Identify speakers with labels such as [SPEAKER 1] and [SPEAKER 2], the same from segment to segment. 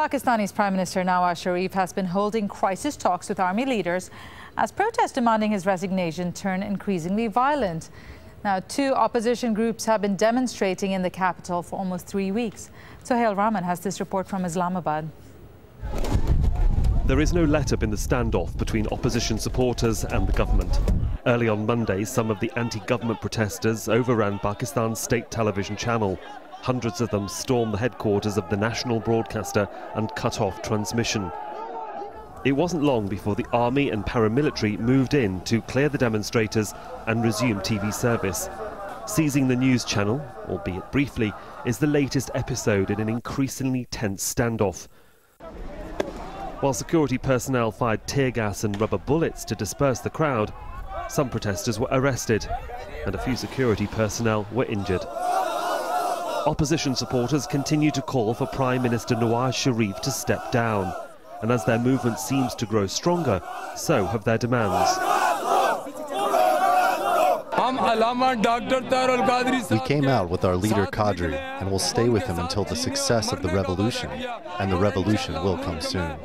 [SPEAKER 1] Pakistani's Prime Minister Nawaz Sharif has been holding crisis talks with army leaders as protests demanding his resignation turn increasingly violent. Now, 2 opposition groups have been demonstrating in the capital for almost 3 weeks. Sohail Rahman has this report from Islamabad.
[SPEAKER 2] There is no let-up in the standoff between opposition supporters and the government. Early on Monday, some of the anti-government protesters overran Pakistan's state television channel. Hundreds of them stormed the headquarters of the national broadcaster and cut off transmission. It wasn't long before the army and paramilitary moved in to clear the demonstrators and resume TV service. Seizing the news channel, albeit briefly, is the latest episode in an increasingly tense standoff. While security personnel fired tear gas and rubber bullets to disperse the crowd, some protesters were arrested and a few security personnel were injured. Opposition supporters continue to call for Prime Minister Nawaz Sharif to step down. And as their movement seems to grow stronger, so have their demands.
[SPEAKER 3] We came out with our leader Qadri and will stay with him until the success of the revolution, and the revolution will come soon.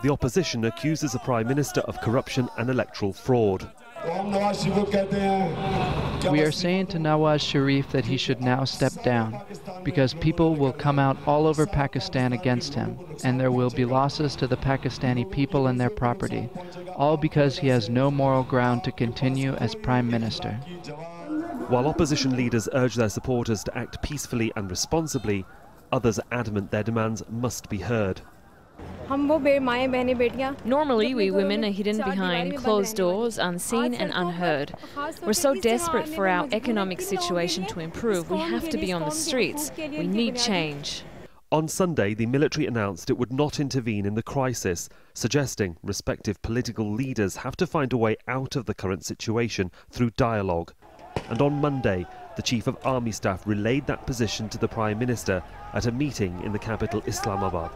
[SPEAKER 2] The opposition accuses the Prime Minister of corruption and electoral fraud.
[SPEAKER 4] We are saying to Nawaz Sharif that he should now step down, because people will come out all over Pakistan against him, and there will be losses to the Pakistani people and their property, all because he has no moral ground to continue as Prime Minister.
[SPEAKER 2] While opposition leaders urge their supporters to act peacefully and responsibly, others are adamant their demands must be heard.
[SPEAKER 5] Normally, we women are hidden behind closed doors, unseen and unheard. We're so desperate for our economic situation to improve, we have to be on the streets. We need change.
[SPEAKER 2] On Sunday, the military announced it would not intervene in the crisis, suggesting respective political leaders have to find a way out of the current situation through dialogue. And on Monday, the Chief of Army Staff relayed that position to the Prime Minister at a meeting in the capital Islamabad.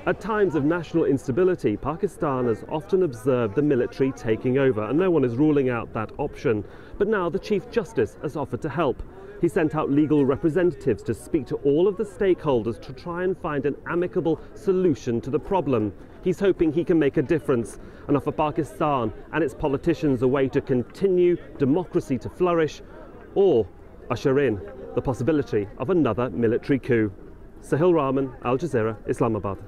[SPEAKER 2] At times of national instability, Pakistan has often observed the military taking over, and no one is ruling out that option. But now the Chief Justice has offered to help. He sent out legal representatives to speak to all of the stakeholders to try and find an amicable solution to the problem. He's hoping he can make a difference and offer Pakistan and its politicians a way to continue democracy to flourish, or usher in the possibility of another military coup. Sohail Rahman, Al Jazeera, Islamabad.